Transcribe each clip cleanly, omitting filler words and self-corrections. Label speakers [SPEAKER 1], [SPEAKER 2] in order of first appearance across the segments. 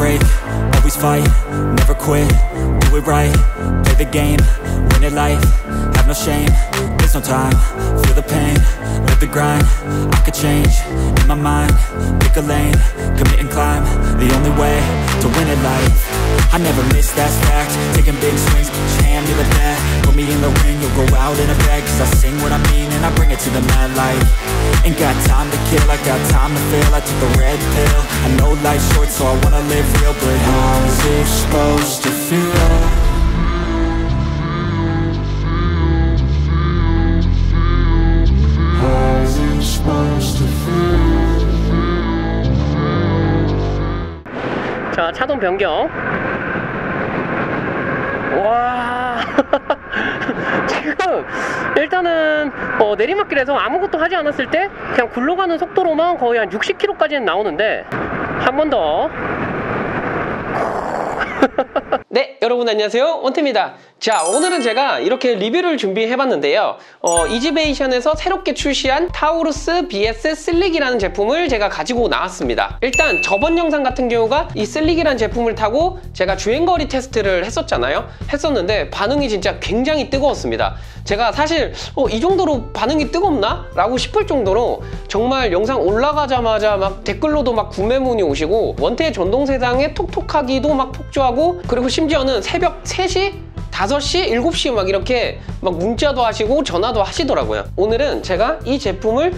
[SPEAKER 1] break, always fight, never quit, do it right, play the game, win it life, have no shame, there's no time, feel the pain, live the grind, I could change, in my mind, pick a lane, commit and climb, the only way to win it life, I never miss, that's fact, taking big swings, put your hand to the bat, put me in the ring, you'll go out in a bag, cause I sing what I mean and I bring it to the mad light, ain't got time to kill, I got time to feel, I took the red pill, I know life's short so I wanna live real, but how's it supposed to feel? How's it supposed to feel?
[SPEAKER 2] 자, 차동 변경. 와. 지금 일단은 내리막길에서 아무것도 하지 않았을 때 그냥 굴러가는 속도로만 거의 한 60km까지는 나오는데 한 번 더. 네, 여러분 안녕하세요, 원태입니다. 자, 오늘은 제가 이렇게 리뷰를 준비해봤는데요. 이지베이션에서 새롭게 출시한 타우루스 BS 슬릭이라는 제품을 제가 가지고 나왔습니다. 일단 저번 영상 같은 경우가 이 슬릭이라는 제품을 타고 제가 주행거리 테스트를 했었는데 반응이 진짜 굉장히 뜨거웠습니다. 제가 사실 이 정도로 반응이 뜨겁나? 라고 싶을 정도로 정말 영상 올라가자마자 막 댓글로도 막 구매 문의 오시고 원태의 전동세상에 톡톡하기도 막 폭주하고, 그리고 심지어는 새벽 3시? 5시, 7시 막 이렇게 막 문자도 하시고 전화도 하시더라고요. 오늘은 제가 이 제품을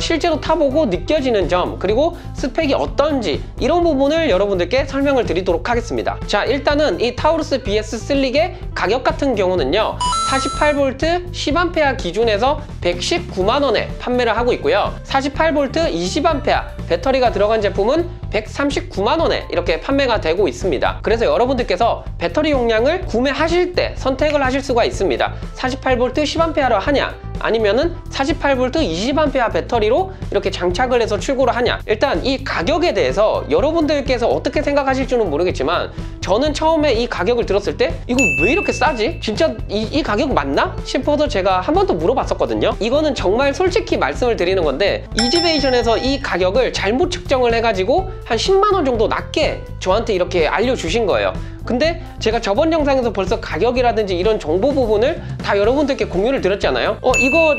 [SPEAKER 2] 실제로 타보고 느껴지는 점, 그리고 스펙이 어떤지 이런 부분을 여러분들께 설명을 드리도록 하겠습니다. 자, 일단은 이 타우루스 BS 슬릭의 가격 같은 경우는요, 48V 10A 기준에서 119만원에 판매를 하고 있고요, 48V 20A 배터리가 들어간 제품은 139만원에 이렇게 판매가 되고 있습니다. 그래서 여러분들께서 배터리 용량을 구매하실 때 선택을 하실 수가 있습니다. 48V 10A로 하냐, 아니면은 48V 20A 배터리로 이렇게 장착을 해서 출고를 하냐. 일단 이 가격에 대해서 여러분들께서 어떻게 생각하실지는 모르겠지만 저는 처음에 이 가격을 들었을 때 이거 왜 이렇게 싸지? 진짜 이 가격 맞나? 싶어서 제가 한 번 더 물어봤었거든요. 이거는 정말 솔직히 말씀을 드리는 건데 이지베이션에서 이 가격을 잘못 측정을 해가지고 한 10만원 정도 낮게 저한테 이렇게 알려주신 거예요. 근데 제가 저번 영상에서 벌써 가격이라든지 이런 정보 부분을 다 여러분들께 공유를 드렸잖아요. 이거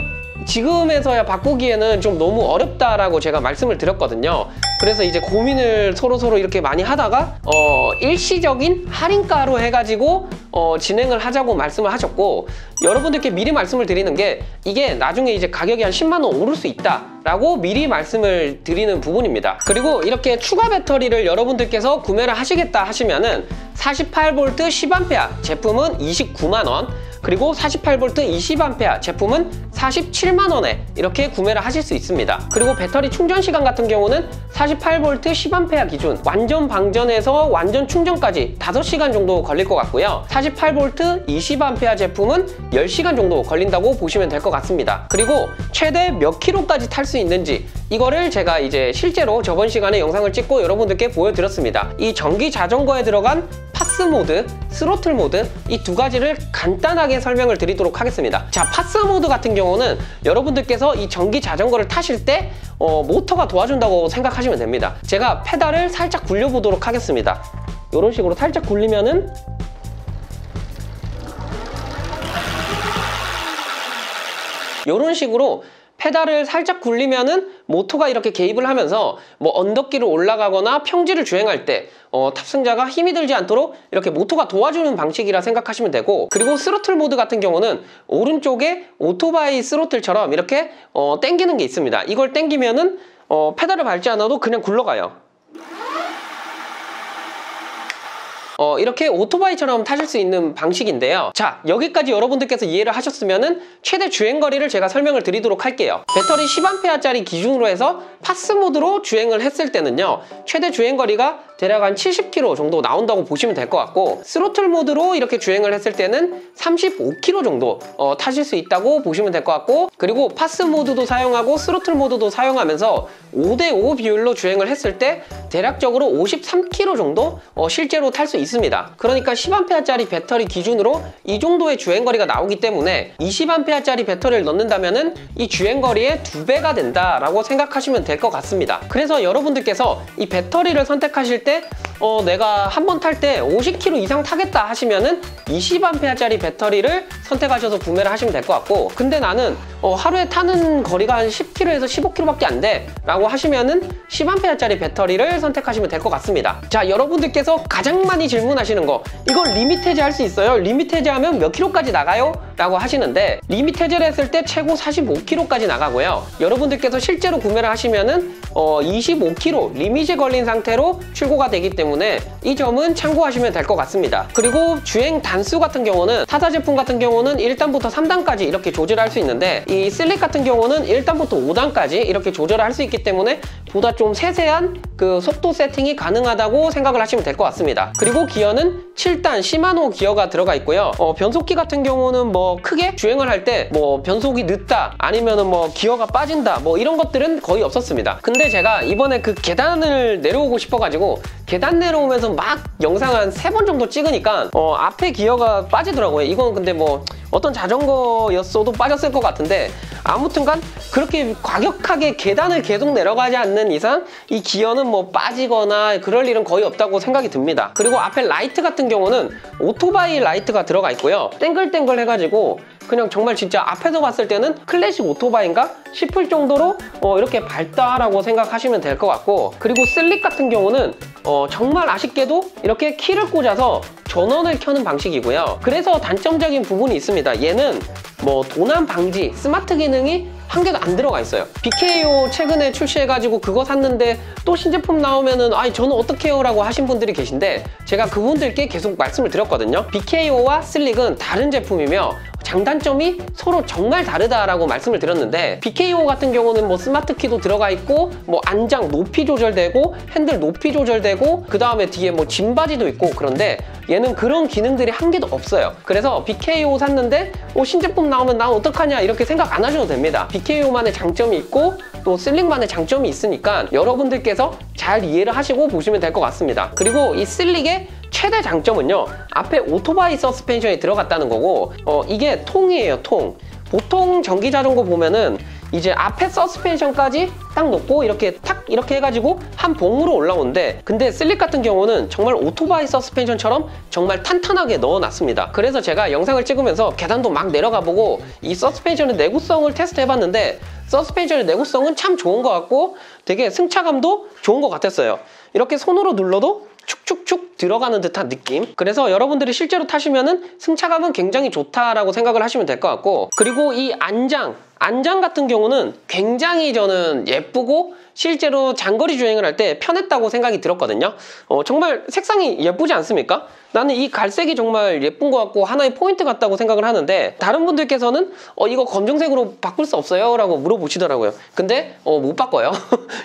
[SPEAKER 2] 지금에서야 바꾸기에는 좀 너무 어렵다라고 제가 말씀을 드렸거든요. 그래서 이제 고민을 서로 이렇게 많이 하다가 일시적인 할인가로 해가지고 진행을 하자고 말씀을 하셨고, 여러분들께 미리 말씀을 드리는 게 이게 나중에 이제 가격이 한 10만원 오를 수 있다 라고 미리 말씀을 드리는 부분입니다. 그리고 이렇게 추가 배터리를 여러분들께서 구매를 하시겠다 하시면은 48V 10A 제품은 29만원, 그리고 48V 20A 제품은 47만원에 이렇게 구매를 하실 수 있습니다. 그리고 배터리 충전 시간 같은 경우는 48V 10A 기준 완전 방전에서 완전 충전까지 5시간 정도 걸릴 것 같고요, 48V 20A 제품은 10시간 정도 걸린다고 보시면 될 것 같습니다. 그리고 최대 몇 킬로까지 탈 수 있는지 이거를 제가 이제 실제로 저번 시간에 영상을 찍고 여러분들께 보여드렸습니다. 이 전기 자전거에 들어간 파스 모드, 스로틀 모드 이 두 가지를 간단하게 설명을 드리도록 하겠습니다. 자, 파스 모드 같은 경우는 여러분들께서 이 전기 자전거를 타실 때 모터가 도와준다고 생각하시면 됩니다. 제가 페달을 살짝 굴려보도록 하겠습니다. 이런 식으로 살짝 굴리면은 이런 식으로 페달을 살짝 굴리면은 모터가 이렇게 개입을 하면서 뭐 언덕길을 올라가거나 평지를 주행할 때 탑승자가 힘이 들지 않도록 이렇게 모터가 도와주는 방식이라 생각하시면 되고, 그리고 스로틀 모드 같은 경우는 오른쪽에 오토바이 스로틀처럼 이렇게 당기는 게 있습니다. 이걸 당기면은 페달을 밟지 않아도 그냥 굴러가요. 이렇게 오토바이처럼 타실 수 있는 방식인데요. 자, 여기까지 여러분들께서 이해를 하셨으면은 최대 주행거리를 제가 설명을 드리도록 할게요. 배터리 10A짜리 기준으로 해서 파스 모드로 주행을 했을 때는요, 최대 주행거리가 대략 한 70km 정도 나온다고 보시면 될 것 같고, 스로틀 모드로 이렇게 주행을 했을 때는 35km 정도 타실 수 있다고 보시면 될 것 같고, 그리고 파스 모드도 사용하고 스로틀 모드도 사용하면서 5대5 비율로 주행을 했을 때 대략적으로 53km 정도 실제로 탈 수 있습니다. 그러니까 10A짜리 배터리 기준으로 이 정도의 주행거리가 나오기 때문에 20A짜리 배터리를 넣는다면은 이 주행거리의 2배가 된다라고 생각하시면 될 것 같습니다. 그래서 여러분들께서 이 배터리를 선택하실 때 내가 한 번 탈 때 50km 이상 타겠다 하시면은 20A짜리 배터리를 선택하셔서 구매를 하시면 될 것 같고, 근데 나는 하루에 타는 거리가 한 10km에서 15km밖에 안 돼 라고 하시면은 10A짜리 배터리를 선택하시면 될 것 같습니다. 자, 여러분들께서 가장 많이 질문하시는 거, 이걸 리미트 해제 할 수 있어요? 리미트 해제 하면 몇 킬로까지 나가요? 라고 하시는데, 리미트 해제를 했을 때 최고 45km까지 나가고요. 여러분들께서 실제로 구매를 하시면은 25km 리밋이 걸린 상태로 출고가 되기 때문에 이 점은 참고하시면 될 것 같습니다. 그리고 주행 단수 같은 경우는 타사 제품 같은 경우는 1단부터 3단까지 이렇게 조절할 수 있는데, 이 슬릭 같은 경우는 1단부터 5단까지 이렇게 조절을 할 수 있기 때문에 보다 좀 세세한 그 속도 세팅이 가능하다고 생각을 하시면 될 것 같습니다. 그리고 기어는 7단 시마노 기어가 들어가 있고요. 변속기 같은 경우는 뭐 크게 주행을 할 때 뭐 변속이 늦다 아니면은 뭐 기어가 빠진다 뭐 이런 것들은 거의 없었습니다. 근데 제가 이번에 그 계단을 내려오고 싶어가지고 계단 내려오면서 막 영상 한 3번 정도 찍으니까 앞에 기어가 빠지더라고요. 이건 근데 뭐 어떤 자전거였어도 빠졌을 것 같은데, 아무튼간 그렇게 과격하게 계단을 계속 내려가지 않는 이상 이 기어는 뭐 빠지거나 그럴 일은 거의 없다고 생각이 듭니다. 그리고 앞에 라이트 같은 경우는 오토바이 라이트가 들어가 있고요. 땡글땡글 해가지고 그냥 정말 진짜 앞에서 봤을 때는 클래식 오토바이인가 싶을 정도로 이렇게 밝다라고 생각하시면 될 것 같고, 그리고 슬릭 같은 경우는 정말 아쉽게도 이렇게 키를 꽂아서 전원을 켜는 방식이고요. 그래서 단점적인 부분이 있습니다. 얘는 뭐 도난 방지 스마트 기능이 한 개도 안 들어가 있어요. BKO 최근에 출시해가지고 그거 샀는데 또 신제품 나오면은 아니 저는 어떡해요 라고 하신 분들이 계신데, 제가 그분들께 계속 말씀을 드렸거든요. BKO와 슬릭은 다른 제품이며 장단점이 서로 정말 다르다라고 말씀을 드렸는데, BKO 같은 경우는 뭐 스마트 키도 들어가 있고 뭐 안장 높이 조절되고 핸들 높이 조절되고 그 다음에 뒤에 뭐 짐바지도 있고, 그런데 얘는 그런 기능들이 한 개도 없어요. 그래서 BKO 샀는데 신제품 나오면 나 어떡하냐 이렇게 생각 안 하셔도 됩니다. BKO만의 장점이 있고 또 슬릭만의 장점이 있으니까 여러분들께서 잘 이해를 하시고 보시면 될 것 같습니다. 그리고 이 슬릭의 최대 장점은요, 앞에 오토바이 서스펜션이 들어갔다는 거고, 이게 통이에요, 통. 보통 전기 자전거 보면은 이제 앞에 서스펜션까지 딱 놓고 이렇게 탁 이렇게 해가지고 한 봉으로 올라오는데, 근데 슬릭 같은 경우는 정말 오토바이 서스펜션처럼 정말 탄탄하게 넣어놨습니다. 그래서 제가 영상을 찍으면서 계단도 막 내려가 보고 이 서스펜션의 내구성을 테스트 해봤는데, 서스펜션의 내구성은 참 좋은 것 같고 되게 승차감도 좋은 것 같았어요. 이렇게 손으로 눌러도 축축축 들어가는 듯한 느낌. 그래서 여러분들이 실제로 타시면은 승차감은 굉장히 좋다라고 생각을 하시면 될 것 같고, 그리고 이 안장 같은 경우는 굉장히 저는 예쁘고 실제로 장거리 주행을 할 때 편했다고 생각이 들었거든요. 정말 색상이 예쁘지 않습니까? 나는 이 갈색이 정말 예쁜 것 같고 하나의 포인트 같다고 생각을 하는데, 다른 분들께서는 이거 검정색으로 바꿀 수 없어요? 라고 물어보시더라고요. 근데 못 바꿔요.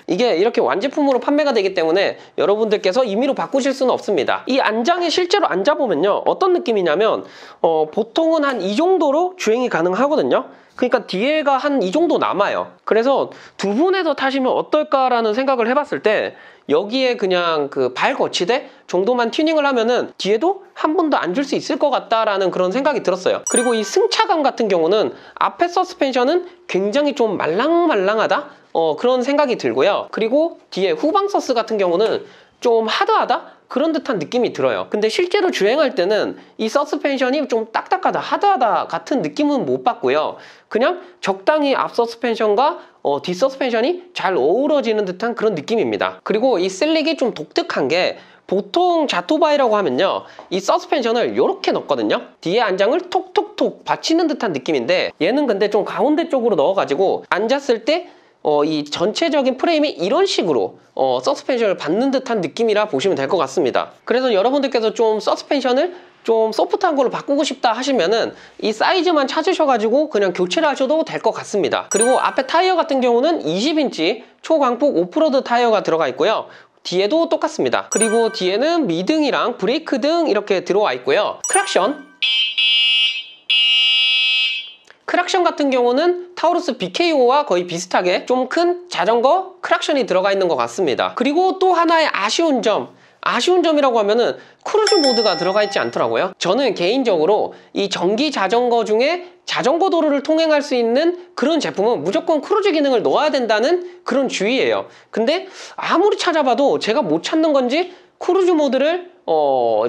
[SPEAKER 2] 이게 이렇게 완제품으로 판매가 되기 때문에 여러분들께서 임의로 바꾸실 수는 없습니다. 이 안장에 실제로 앉아보면요, 어떤 느낌이냐면 보통은 한 이 정도로 주행이 가능하거든요. 그러니까 뒤에가 한 이 정도 남아요. 그래서 두 분에서 타시면 어떨까라는 생각을 해봤을 때, 여기에 그냥 그 발 거치대 정도만 튜닝을 하면은 뒤에도 한 분도 앉을 수 있을 것 같다라는 그런 생각이 들었어요. 그리고 이 승차감 같은 경우는 앞에 서스펜션은 굉장히 좀 말랑말랑하다? 그런 생각이 들고요. 그리고 뒤에 후방 서스 같은 경우는 좀 하드하다? 그런 듯한 느낌이 들어요. 근데 실제로 주행할 때는 이 서스펜션이 좀 딱딱하다, 하드하다 같은 느낌은 못 받고요. 그냥 적당히 앞 서스펜션과 뒷 서스펜션이 잘 어우러지는 듯한 그런 느낌입니다. 그리고 이 슬릭이 좀 독특한 게, 보통 자토바이라고 하면요, 이 서스펜션을 이렇게 넣거든요. 뒤에 안장을 톡톡톡 받치는 듯한 느낌인데, 얘는 근데 좀 가운데 쪽으로 넣어가지고 앉았을 때 이 전체적인 프레임이 이런 식으로 서스펜션을 받는 듯한 느낌이라 보시면 될 것 같습니다. 그래서 여러분들께서 좀 서스펜션을 좀 소프트한 걸로 바꾸고 싶다 하시면은 이 사이즈만 찾으셔가지고 그냥 교체를 하셔도 될 것 같습니다. 그리고 앞에 타이어 같은 경우는 20인치 초광폭 오프로드 타이어가 들어가 있고요. 뒤에도 똑같습니다. 그리고 뒤에는 미등이랑 브레이크 등 이렇게 들어와 있고요. 크락션 같은 경우는 타우루스 BKO와 거의 비슷하게 좀 큰 자전거 크락션이 들어가 있는 것 같습니다. 그리고 또 하나의 아쉬운 점이라고 하면은 크루즈 모드가 들어가 있지 않더라고요. 저는 개인적으로 이 전기 자전거 중에 자전거 도로를 통행할 수 있는 그런 제품은 무조건 크루즈 기능을 넣어야 된다는 그런 주의예요. 근데 아무리 찾아봐도 제가 못 찾는 건지 크루즈 모드를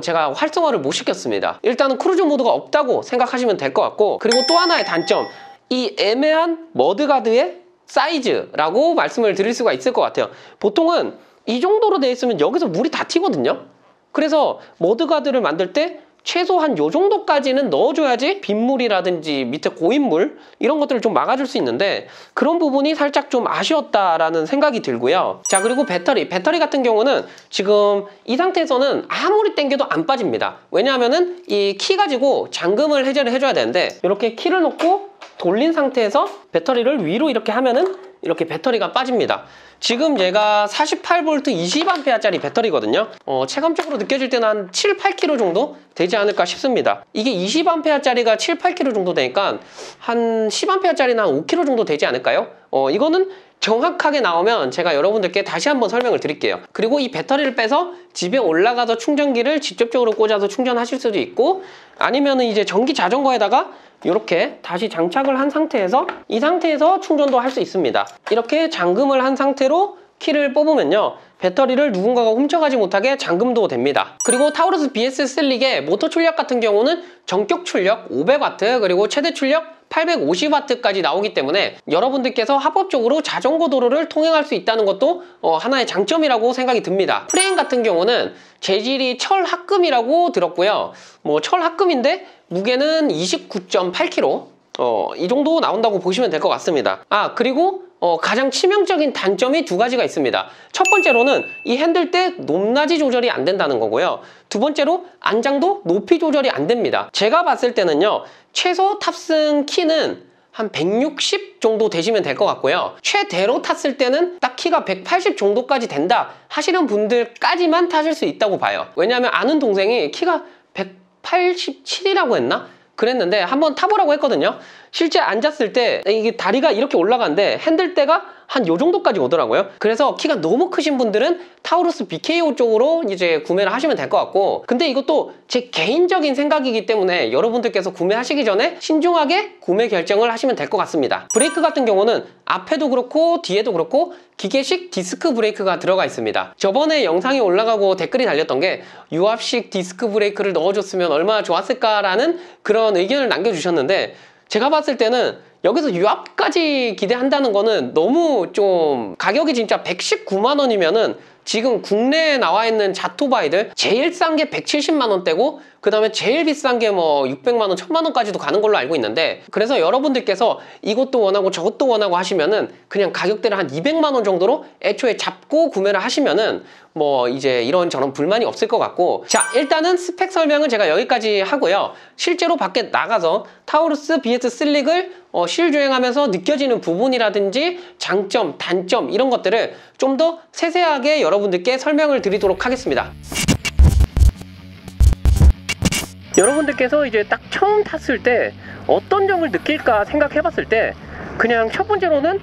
[SPEAKER 2] 제가 활성화를 못 시켰습니다. 일단은 크루즈 모드가 없다고 생각하시면 될 것 같고, 그리고 또 하나의 단점, 이 애매한 머드가드의 사이즈라고 말씀을 드릴 수가 있을 것 같아요. 보통은 이 정도로 되어 있으면 여기서 물이 다 튀거든요. 그래서 머드가드를 만들 때 최소한 요 정도까지는 넣어줘야지 빗물이라든지 밑에 고인물 이런 것들을 좀 막아줄 수 있는데, 그런 부분이 살짝 좀 아쉬웠다라는 생각이 들고요. 자, 그리고 배터리 같은 경우는 지금 이 상태에서는 아무리 당겨도 안 빠집니다. 왜냐하면은 이 키 가지고 잠금을 해제를 해줘야 되는데, 이렇게 키를 놓고 돌린 상태에서 배터리를 위로 이렇게 하면은 이렇게 배터리가 빠집니다. 지금 얘가 48V 20A짜리 배터리거든요. 체감적으로 느껴질 때는 한 7, 8kg 정도 되지 않을까 싶습니다. 이게 20A짜리가 7, 8kg 정도 되니까 한 10A짜리는 한 5kg 정도 되지 않을까요? 이거는 정확하게 나오면 제가 여러분들께 다시 한번 설명을 드릴게요. 그리고 이 배터리를 빼서 집에 올라가서 충전기를 직접적으로 꽂아서 충전하실 수도 있고, 아니면은 이제 전기 자전거에다가 이렇게 다시 장착을 한 상태에서 이 상태에서 충전도 할 수 있습니다. 이렇게 잠금을 한 상태로 키를 뽑으면요, 배터리를 누군가가 훔쳐가지 못하게 잠금도 됩니다. 그리고 타우루스 BS 슬릭의 모터 출력 같은 경우는 전격 출력 500W 그리고 최대 출력 850W까지 나오기 때문에 여러분들께서 합법적으로 자전거 도로를 통행할 수 있다는 것도 하나의 장점이라고 생각이 듭니다. 프레임 같은 경우는 재질이 철합금이라고 들었고요. 뭐 철합금인데 무게는 29.8kg 이 정도 나온다고 보시면 될 것 같습니다. 그리고 가장 치명적인 단점이 두 가지가 있습니다. 첫 번째로는 이 핸들대 높낮이 조절이 안 된다는 거고요. 두 번째로 안장도 높이 조절이 안 됩니다. 제가 봤을 때는요, 최소 탑승 키는 한 160 정도 되시면 될 것 같고요. 최대로 탔을 때는 딱 키가 180 정도까지 된다 하시는 분들까지만 타실 수 있다고 봐요. 왜냐하면 아는 동생이 키가 187이라고 했나? 그랬는데 한번 타보라고 했거든요. 실제 앉았을 때 이게 다리가 이렇게 올라가는데 핸들대가 한 요 정도까지 오더라고요. 그래서 키가 너무 크신 분들은 타우루스 BKO 쪽으로 이제 구매를 하시면 될 것 같고, 근데 이것도 제 개인적인 생각이기 때문에 여러분들께서 구매하시기 전에 신중하게 구매 결정을 하시면 될 것 같습니다. 브레이크 같은 경우는 앞에도 그렇고 뒤에도 그렇고 기계식 디스크 브레이크가 들어가 있습니다. 저번에 영상이 올라가고 댓글이 달렸던 게 유압식 디스크 브레이크를 넣어줬으면 얼마나 좋았을까라는 그런 의견을 남겨주셨는데, 제가 봤을 때는 여기서 유압까지 기대한다는 거는 너무 좀 가격이 진짜 119만 원이면은 지금 국내에 나와 있는 자토바이들 제일 싼 게 170만 원대고 그 다음에 제일 비싼 게 뭐 600만 원, 1000만 원까지도 가는 걸로 알고 있는데, 그래서 여러분들께서 이것도 원하고 저것도 원하고 하시면은 그냥 가격대를 한 200만 원 정도로 애초에 잡고 구매를 하시면은 뭐 이제 이런저런 불만이 없을 것 같고, 자, 일단은 스펙 설명은 제가 여기까지 하고요. 실제로 밖에 나가서 타우루스 BS 슬릭을 실주행하면서 느껴지는 부분이라든지 장점, 단점 이런 것들을 좀 더 세세하게 여러분들께 설명을 드리도록 하겠습니다. 여러분들께서 이제 딱 처음 탔을 때 어떤 점을 느낄까 생각해 봤을 때 그냥 첫 번째로는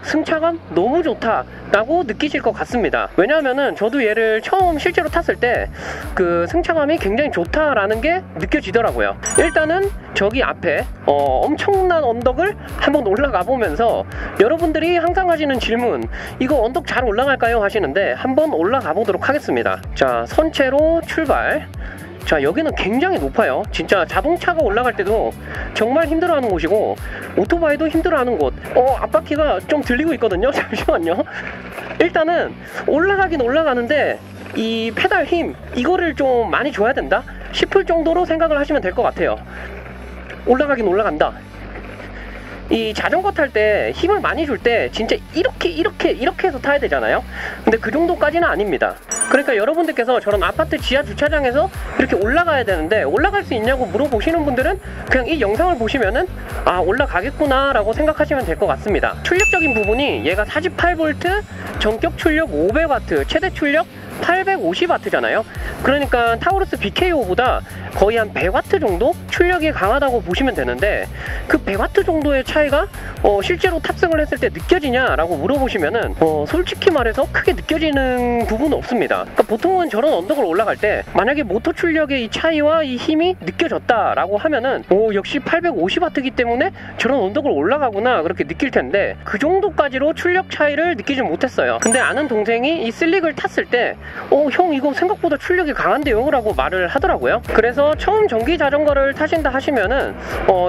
[SPEAKER 2] 승차감 너무 좋다 라고 느끼실 것 같습니다. 왜냐하면은 저도 얘를 처음 실제로 탔을 때 그 승차감이 굉장히 좋다라는 게 느껴지더라고요. 일단은 저기 앞에 엄청난 언덕을 한번 올라가 보면서 여러분들이 항상 하시는 질문, 이거 언덕 잘 올라갈까요? 하시는데 한번 올라가 보도록 하겠습니다. 자, 선체로 출발. 자, 여기는 굉장히 높아요. 진짜 자동차가 올라갈 때도 정말 힘들어하는 곳이고 오토바이도 힘들어하는 곳. 앞바퀴가 좀 들리고 있거든요. 잠시만요. 일단은 올라가긴 올라가는데 이 페달 힘 이거를 좀 많이 줘야 된다 싶을 정도로 생각을 하시면 될 것 같아요. 올라가긴 올라간다. 이 자전거 탈 때 힘을 많이 줄 때 진짜 이렇게 해서 타야 되잖아요. 근데 그 정도까지는 아닙니다. 그러니까 여러분들께서 저런 아파트 지하 주차장에서 이렇게 올라가야 되는데 올라갈 수 있냐고 물어보시는 분들은 그냥 이 영상을 보시면은 올라가겠구나 라고 생각하시면 될 것 같습니다. 출력적인 부분이 얘가 48V 전격 출력 500W 최대 출력 850W잖아요. 그러니까 타우루스 BKO보다 거의 한 100W 정도 출력이 강하다고 보시면 되는데, 그 100W 정도의 차이가 실제로 탑승을 했을 때 느껴지냐라고 물어보시면은 솔직히 말해서 크게 느껴지는 부분은 없습니다. 그러니까 보통은 저런 언덕을 올라갈 때 만약에 모터 출력의 이 차이와 이 힘이 느껴졌다라고 하면은 역시 850W이기 때문에 저런 언덕을 올라가구나 그렇게 느낄 텐데, 그 정도까지로 출력 차이를 느끼지 못했어요. 근데 아는 동생이 이 슬릭을 탔을 때 형 이거 생각보다 출력이 강한데요? 라고 말을 하더라고요. 그래서 처음 전기 자전거를 타신다 하시면은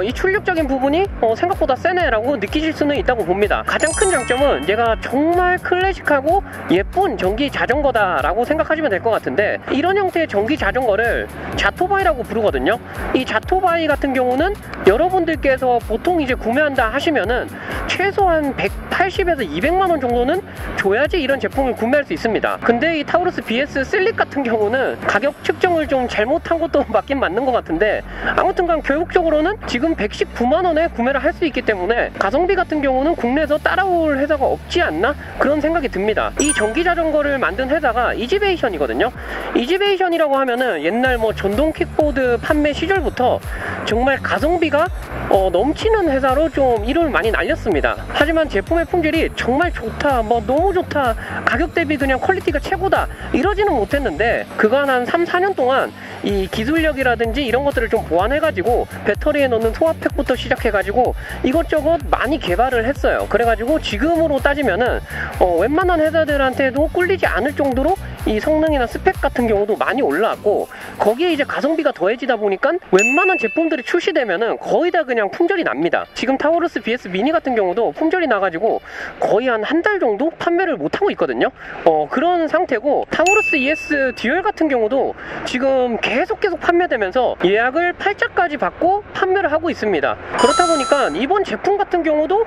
[SPEAKER 2] 이 출력적인 부분이 생각보다 세네 라고 느끼실 수는 있다고 봅니다. 가장 큰 장점은 얘가 정말 클래식하고 예쁜 전기 자전거다 라고 생각하시면 될 것 같은데, 이런 형태의 전기 자전거를 자토바이라고 부르거든요. 이 자토바이 같은 경우는 여러분들께서 보통 이제 구매한다 하시면은 최소한 180에서 200만원 정도는 줘야지 이런 제품을 구매할 수 있습니다. 근데 이 타우루스 BS 슬릭 같은 경우는 가격 측정을 좀 잘못한 것도 맞긴 맞는 것 같은데, 아무튼간 결국적으로는 지금 119만원에 구매를 할 수 있기 때문에 가성비 같은 경우는 국내에서 따라올 회사가 없지 않나 그런 생각이 듭니다. 이 전기 자전거를 만든 회사가 이지베이션이거든요. 이지베이션이라고 하면은 옛날 뭐 전동 킥보드 판매 시절부터 정말 가성비가 넘치는 회사로 좀 이름을 많이 날렸습니다. 하지만 제품의 품질이 정말 좋다, 뭐 너무 좋다, 가격 대비 그냥 퀄리티가 최고다 이러지는 못했는데, 그간 한 3-4년 동안 이 기술력이라든지 이런 것들을 좀 보완해가지고 배터리에 넣는 소화팩부터 시작해가지고 이것저것 많이 개발을 했어요. 그래가지고 지금으로 따지면은 웬만한 회사들한테도 꿀리지 않을 정도로 이 성능이나 스펙 같은 경우도 많이 올라왔고, 거기에 이제 가성비가 더해지다 보니까 웬만한 제품들이 출시되면은 거의 다 그냥 품절이 납니다. 지금 타우루스 BS 미니 같은 경우도 품절이 나가지고 거의 한 달 정도 판매를 못하고 있거든요. 그런 상태고, 타우루스 ES 듀얼 같은 경우도 지금 계속 판매되면서 예약을 8자까지 받고 판매를 하고 있습니다. 그렇다 보니까 이번 제품 같은 경우도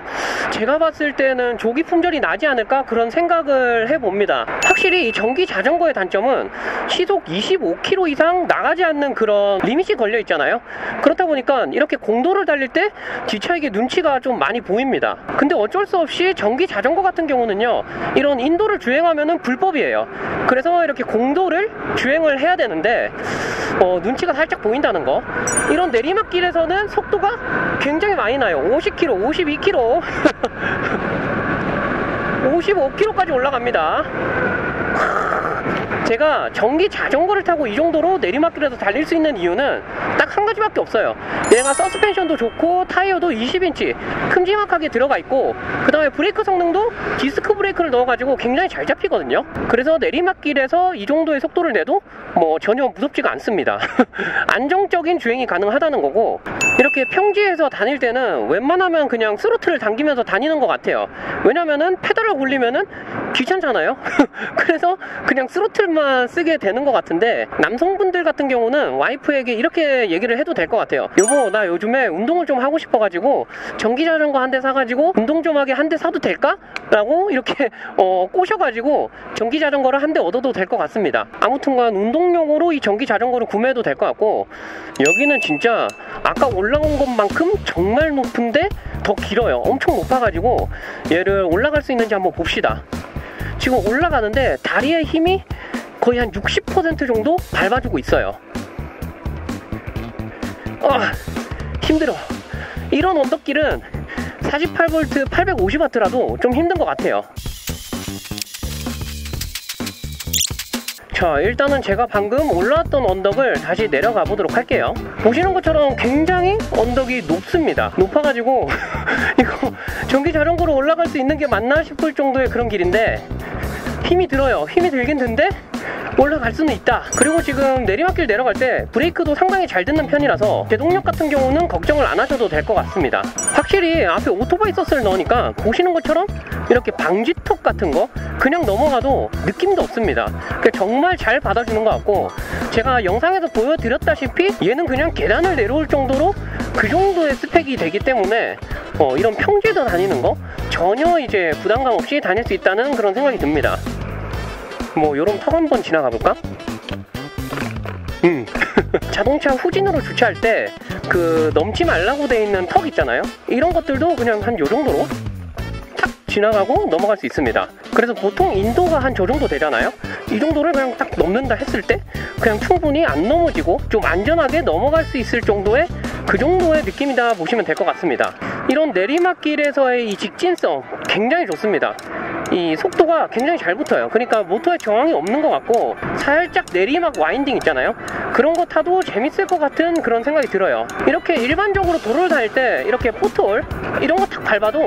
[SPEAKER 2] 제가 봤을 때는 조기 품절이 나지 않을까 그런 생각을 해봅니다. 확실히 이 전기 자전거의 단점은 시속 25km 이상 나가지 않는 그런 리밋이 걸려 있잖아요. 그렇다 보니까 이렇게 공도를 달릴 때 뒷차에게 눈치가 좀 많이 보입니다. 근데 어쩔 수 없이 전기 자전거 같은 경우는요, 이런 인도를 주행하면은 불법이에요. 그래서 이렇게 공도를 주행을 해야 되는데 눈치가 살짝 보인다는 거. 이런 내리막길에서는 속도가 굉장히 많이 나요. 50km, 52km 55km까지 올라갑니다. 제가 전기 자전거를 타고 이 정도로 내리막길에서 달릴 수 있는 이유는 딱 한 가지밖에 없어요. 얘가 서스펜션도 좋고 타이어도 20인치 큼지막하게 들어가 있고, 그 다음에 브레이크 성능도 디스크 브레이크를 넣어가지고 굉장히 잘 잡히거든요. 그래서 내리막길에서 이 정도의 속도를 내도 뭐 전혀 무섭지가 않습니다. 안정적인 주행이 가능하다는 거고, 이렇게 평지에서 다닐 때는 웬만하면 그냥 스로틀을 당기면서 다니는 것 같아요. 왜냐면은 페달을 굴리면은 귀찮잖아요. 그래서 그냥 스로틀만 쓰게 되는 것 같은데, 남성분들 같은 경우는 와이프에게 이렇게 얘기를 해도 될 것 같아요. 여보, 나 요즘에 운동을 좀 하고 싶어가지고 전기자전거 한 대 사가지고 운동 좀 하게 한 대 사도 될까? 라고 이렇게 꼬셔가지고 전기자전거를 한 대 얻어도 될 것 같습니다. 아무튼간 운동용으로 이 전기자전거를 구매해도 될 것 같고, 여기는 진짜 아까 올라온 것만큼 정말 높은데 더 길어요. 엄청 높아가지고 얘를 올라갈 수 있는지 한번 봅시다. 지금 올라가는데 다리의 힘이 거의 한 60% 정도 밟아주고 있어요. 힘들어. 이런 언덕길은 48V 850W라도 좀 힘든 것 같아요. 자, 일단은 제가 방금 올라왔던 언덕을 다시 내려가 보도록 할게요. 보시는 것처럼 굉장히 언덕이 높습니다. 높아가지고 이거 전기 자전거로 올라갈 수 있는 게 맞나 싶을 정도의 그런 길인데, 힘이 들어요. 힘이 들긴 든데 올라갈 수는 있다. 그리고 지금 내리막길 내려갈 때 브레이크도 상당히 잘 듣는 편이라서 제동력 같은 경우는 걱정을 안 하셔도 될 것 같습니다. 확실히 앞에 오토바이 서스를 넣으니까 보시는 것처럼 이렇게 방지턱 같은 거 그냥 넘어가도 느낌도 없습니다. 정말 잘 받아주는 것 같고, 제가 영상에서 보여드렸다시피 얘는 그냥 계단을 내려올 정도로 그 정도의 스펙이 되기 때문에 이런 평지에서 다니는 거 전혀 이제 부담감 없이 다닐 수 있다는 그런 생각이 듭니다. 뭐 요런 턱 한번 지나가 볼까? 자동차 후진으로 주차할 때 그 넘지 말라고 돼 있는 턱 있잖아요. 이런 것들도 그냥 한 요 정도로 탁 지나가고 넘어갈 수 있습니다. 그래서 보통 인도가 한 저 정도 되잖아요. 이 정도를 그냥 딱 넘는다 했을 때 그냥 충분히 안 넘어지고 좀 안전하게 넘어갈 수 있을 정도의 그 정도의 느낌이다 보시면 될 것 같습니다. 이런 내리막길에서의 이 직진성 굉장히 좋습니다. 이 속도가 굉장히 잘 붙어요. 그러니까 모터에 저항이 없는 것 같고 살짝 내리막 와인딩 있잖아요. 그런 거 타도 재밌을 것 같은 그런 생각이 들어요. 이렇게 일반적으로 도로를 다닐 때 이렇게 포트홀 이런 거 탁 밟아도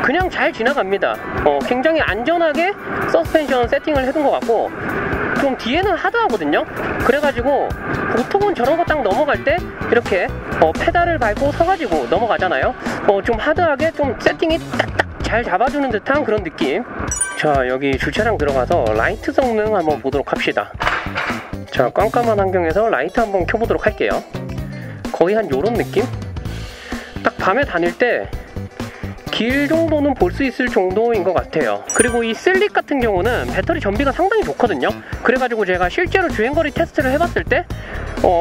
[SPEAKER 2] 그냥 잘 지나갑니다. 굉장히 안전하게 서스펜션 세팅을 해둔 것 같고 좀 뒤에는 하드하거든요. 그래가지고 보통은 저런 거 딱 넘어갈 때 이렇게 페달을 밟고 서가지고 넘어가잖아요. 좀 하드하게 좀 세팅이 딱딱 잘 잡아주는 듯한 그런 느낌. 자, 여기 주차장 들어가서 라이트 성능 한번 보도록 합시다. 자, 깜깜한 환경에서 라이트 한번 켜보도록 할게요. 거의 한 요런 느낌? 딱 밤에 다닐 때 길 정도는 볼 수 있을 정도인 것 같아요. 그리고 이 슬릭 같은 경우는 배터리 전비가 상당히 좋거든요. 그래가지고 제가 실제로 주행거리 테스트를 해봤을 때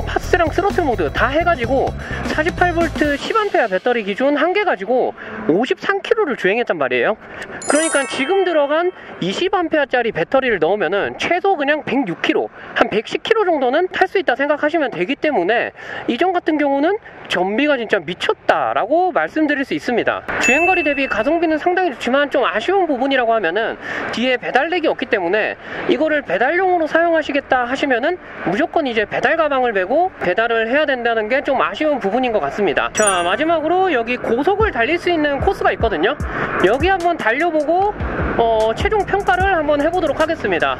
[SPEAKER 2] 파스랑 스로틀 모드 다 해가지고 48V 10A 배터리 기준 한 개 가지고 53km를 주행했단 말이에요. 그러니까 지금 들어간 20A짜리 배터리를 넣으면은 최소 그냥 106km, 한 110km 정도는 탈 수 있다 생각하시면 되기 때문에 이전 같은 경우는 전비가 진짜 미쳤다라고 말씀드릴 수 있습니다. 주행거리 대비 가성비는 상당히 좋지만 좀 아쉬운 부분이라고 하면은 뒤에 배달렉이 없기 때문에 이거를 배달용으로 사용하시겠다 하시면은 무조건 이제 배달 가방을 메고 배달을 해야 된다는 게 좀 아쉬운 부분인 것 같습니다. 자, 마지막으로 여기 고속을 달릴 수 있는 코스가 있거든요. 여기 한번 달려보고 최종 평가를 한번 해보도록 하겠습니다.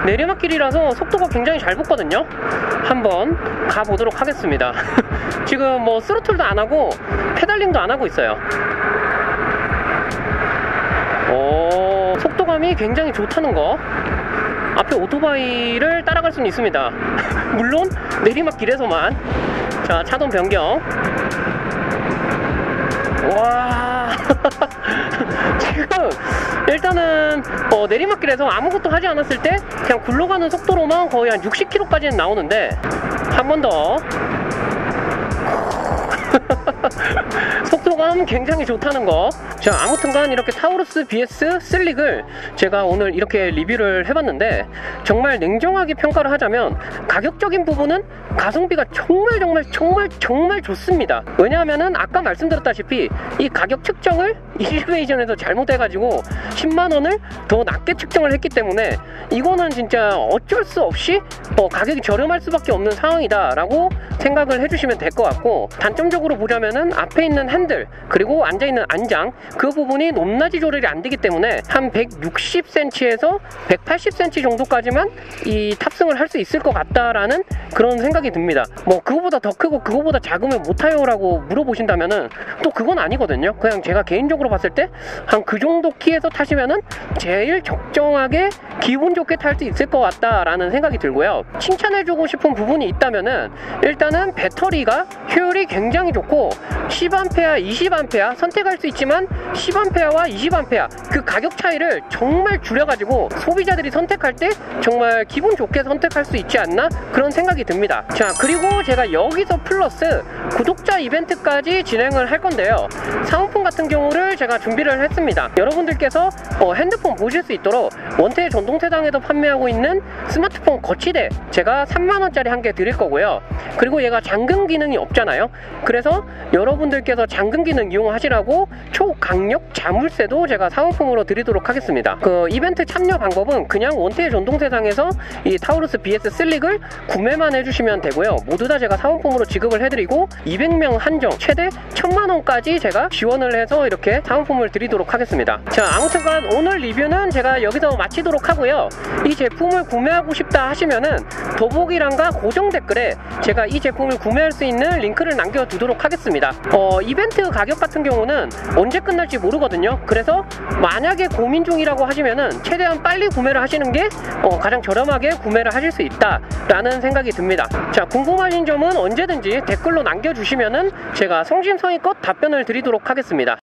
[SPEAKER 2] 내리막길이라서 속도가 굉장히 잘 붙거든요. 한번 가보도록 하겠습니다. 지금 뭐 스로틀도 안하고 페달링도 안하고 있어요. 속도감이 굉장히 좋다는 거. 앞에 오토바이를 따라갈 수는 있습니다. 물론 내리막길에서만. 자, 차선 변경. 와. 지금 일단은 내리막길에서 아무것도 하지 않았을 때 그냥 굴러가는 속도로만 거의 한 60km까지는 나오는데 한 번 더 속도감 굉장히 좋다는 거. 자, 아무튼간 이렇게 타우루스 BS 슬릭을 제가 오늘 이렇게 리뷰를 해봤는데 정말 냉정하게 평가를 하자면 가격적인 부분은 가성비가 정말 좋습니다. 왜냐하면은 아까 말씀드렸다시피 이 가격 측정을 이지베이션에서 잘못해가지고 10만원을 더 낮게 측정을 했기 때문에 이거는 진짜 어쩔 수 없이 가격이 저렴할 수밖에 없는 상황이다 라고 생각을 해주시면 될 것 같고, 단점적으로 보자면은 앞에 있는 핸들 그리고 앉아있는 안장 그 부분이 높낮이 조절이 안 되기 때문에 한 160cm에서 180cm 정도까지만 이 탑승을 할 수 있을 것 같다라는 그런 생각이 듭니다. 뭐 그거보다 더 크고 그거보다 작으면 못 타요 라고 물어보신다면은 또 그건 아니거든요. 그냥 제가 개인적으로 봤을 때 한 그 정도 키에서 타시면은 제일 적정하게 기분 좋게 탈 수 있을 것 같다라는 생각이 들고요. 칭찬해주고 싶은 부분이 있다면은 일단은 배터리가 효율이 굉장히 좋고 10A, 20A 선택할 수 있지만 10A와 20A 그 가격 차이를 정말 줄여가지고 소비자들이 선택할 때 정말 기분 좋게 선택할 수 있지 않나 그런 생각이 듭니다. 자, 그리고 제가 여기서 플러스 구독자 이벤트까지 진행을 할 건데요. 사은품 같은 경우를 제가 준비를 했습니다. 여러분들께서 핸드폰 보실 수 있도록 원태 전동세상에서 판매하고 있는 스마트폰 거치대 제가 3만원짜리 한 개 드릴 거고요. 그리고 얘가 잠금 기능이 없잖아요. 그래서 여러분들께서 잠금 기능 이용하시라고 초강력 자물쇠도 제가 사은품으로 드리도록 하겠습니다. 그 이벤트 참여 방법은 그냥 원태의 전동세상에서 이 타우루스 BS 슬릭을 구매만 해주시면 되고요. 모두 다 제가 사은품으로 지급을 해드리고 200명 한정 최대 1000만원까지 제가 지원을 해서 이렇게 사은품을 드리도록 하겠습니다. 자, 아무튼간 오늘 리뷰는 제가 여기서 마치도록 하고요. 이 제품을 구매하고 싶다 하시면은 더보기란과 고정 댓글에 제가 이 제품을 구매할 수 있는 링크를 남겨두도록 하겠습니다. 이벤트 가격 같은 경우는 언제 끝날지 모르거든요. 그래서 만약에 고민 중이라고 하시면은 최대한 빨리 구매를 하시는 게 가장 저렴하게 구매를 하실 수 있다 라는 생각이 듭니다. 자, 궁금하신 점은 언제든지 댓글로 남겨주시면은 제가 성심성의껏 답변을 드리도록 하겠습니다.